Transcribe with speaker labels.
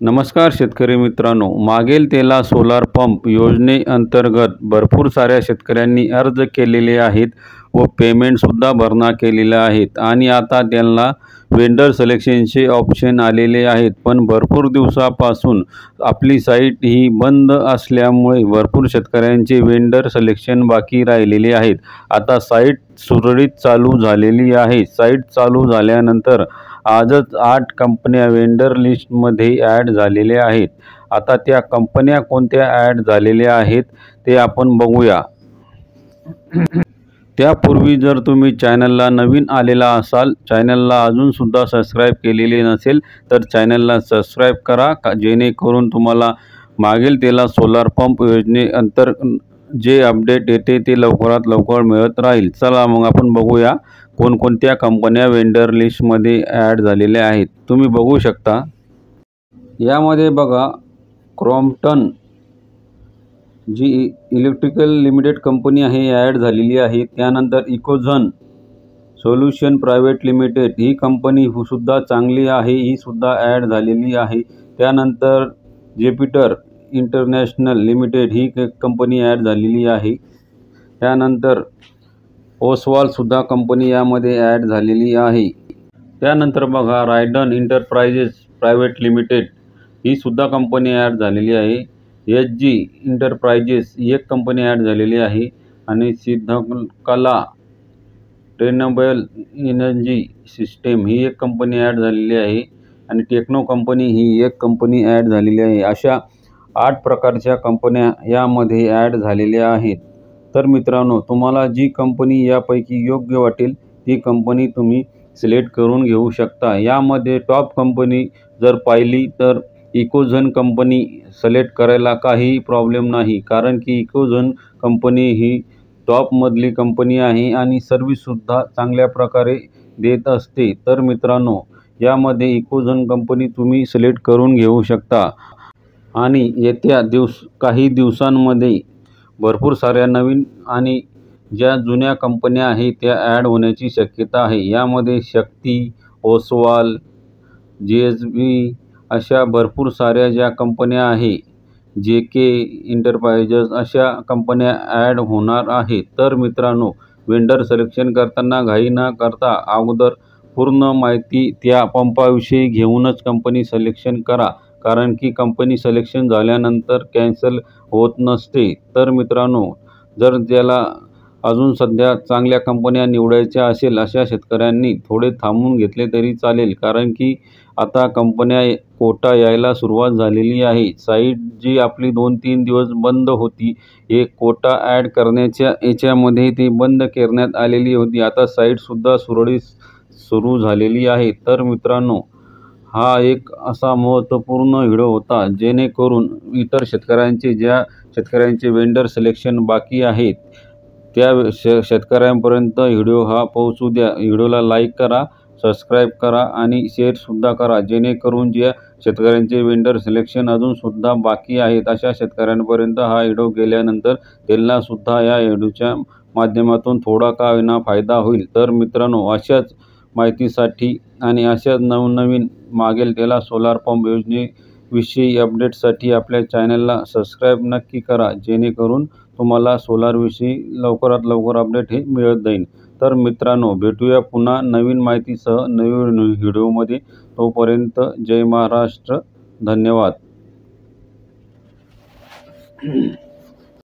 Speaker 1: नमस्कार शेतकरी मित्रांनो, मागेल त्याला सोलार पंप योजनेअंतर्गत भरपूर साऱ्या शेतकऱ्यांनी अर्ज केलेले आहेत व पेमेंटसुद्धा भरणा केलेले आहेत आणि आता त्यांना वेंडर सिलेक्शनचे ऑप्शन आलेले आहेत। पण भरपूर दिवसापासून आपली साईट ही बंद असल्यामुळे भरपूर शेतकऱ्यांचे वेंडर सिलेक्शन बाकी राहिलेले आहेत। आता साईट सुरळीत चालू झालेली आहे। साईट चालू झाल्यानंतर आजच 8 कंपन्या वेंडर लिस्टमध्ये ॲड झालेल्या आहेत। आता त्या कंपन्या कोणत्या ॲड झालेल्या आहेत ते आपण बघूया। त्यापूर्वी जर तुम्ही चॅनलला नवीन आलेला असाल, चॅनलला अजूनसुद्धा सबस्क्राईब केलेले नसेल तर चॅनलला सबस्क्राईब करा, जेणेकरून तुम्हाला मागेल त्याला सोलार पंप योजनेअंतर्गत जे अपडेट येते ते लवकरात लवकर मिळत राहील। चला मग आपण बघूया कोणकोणत्या कंपन्या वेंडर लिस्टमध्ये ॲड झालेल्या आहेत। तुम्ही बघू शकता यामध्ये बघा, क्रॉम्प्टन जी इलेक्ट्रिकल लिमिटेड कंपनी आहे ॲड झालेली आहे। त्यानंतर इकोझन सोल्युशन प्रायव्हेट लिमिटेड ही कंपनी सुद्धा चांगली आहे, ही सुद्धा ॲड झालेली आहे। त्यानंतर जेपिटर इंटरनॅशनल लिमिटेड ही कंपनी ॲड झालेली आहे। त्यानंतर ओसवाल सुद्धा कंपनी यामध्ये ॲड झालेली आहे। त्यानंतर बघा, रायडन एंटरप्राइजेस प्रायव्हेट लिमिटेड ही सुद्धा कंपनी ॲड झालेली आहे। SG एंटरप्राइजेस ही एक कंपनी ॲड झालेली आहे आणि सिद्धकला रिन्युएबल एनर्जी सिस्टम ही एक कंपनी ॲड झालेली आहे आणि टेक्नो कंपनी ही एक कंपनी ॲड झालेली आहे। अशा 8 प्रकारच्या कंपन्या यामध्ये ॲड झालेल्या आहेत। तर मित्रांनो, तुम्हाला जी कंपनी यापैकी योग्य वाटेल ती कंपनी तुम्ही सिलेक्ट करून घेऊ शकता। यामध्ये टॉप कंपनी जर पाहिली तर इकोझन कंपनी सिलेक्ट करायला काही प्रॉब्लेम नाही, कारण की इकोझन कंपनी ही टॉपमधली कंपनी आहे आणि सर्व्हिससुद्धा चांगल्या प्रकारे देत असते। तर मित्रांनो, यामध्ये इकोझन कंपनी तुम्ही सिलेक्ट करून घेऊ शकता आणि येत्या काही दिवसांमध्ये भरपूर साऱ्या नवीन आणि ज्या जुन्या कंपन्या आहेत त्या ॲड होण्याची शक्यता आहे। यामध्ये शक्ती, ओसवाल, JSB अशा भरपूर साऱ्या ज्या कंपन्या आहे, JK एंटरप्राइजेस अशा कंपन्या ॲड होणार आहेत। तर मित्रांनो, वेंडर सिलेक्शन करताना घाई न करता अगोदर पूर्ण माहिती त्या पंपाविषयी घेऊनच कंपनी सिलेक्शन करा, कारण की कंपनी सिलेक्शन झाल्यानंतर कॅन्सल होत नसते। तर मित्रांनो, जर त्याला अजून सध्या चांगल्या कंपन्या निवडायच्या असेल अशा शेतकऱ्यांनी थोडे थांबून घेतले तरी चालेल, कारण की आता कंपन्या कोटा यायला सुरुवात झालेली आहे। साईट जी आपली 2-3 दिवस बंद होती, एक कोटा ॲड करण्याच्या याच्यामध्ये ती बंद करण्यात आलेली होती। आता साईटसुद्धा सुरळीत सुरू झालेली आहे। तर मित्रांनो, हा एक असा महत्त्वपूर्ण व्हिडिओ होता, जेणेकरून इतर ज्या शेतकऱ्यांचे वेंडर सिलेक्शन बाकी आहेत त्या शेतकऱ्यांपर्यंत व्हिडिओ हा पोहोचू द्या। व्हिडिओला लाईक करा, सबस्क्राईब करा आणि शेअरसुद्धा करा, जेणेकरून ज्या शेतकऱ्यांचे वेंडर सिलेक्शन अजूनसुद्धा बाकी आहेत अशा शेतकऱ्यांपर्यंत हा व्हिडिओ गेल्यानंतर त्यांनासुद्धा या व्हिडिओच्या माध्यमातून थोडा का होईना फायदा होईल। तर मित्रांनो, अशाच माहितीसाठी आणि अशाच नवनवीन मागेल त्याला सोलार पंप योजनेविषयी अपडेटसाठी आपल्या चॅनलला सबस्क्राईब नक्की करा, जेणेकरून तुम्हाला सोलारविषयी लवकरात लवकर अपडेट हे मिळत जाईल। तर मित्रांनो, भेटूया पुन्हा नवीन माहितीसह नवीन व्हिडिओमध्ये। तोपर्यंत जय महाराष्ट्र, धन्यवाद।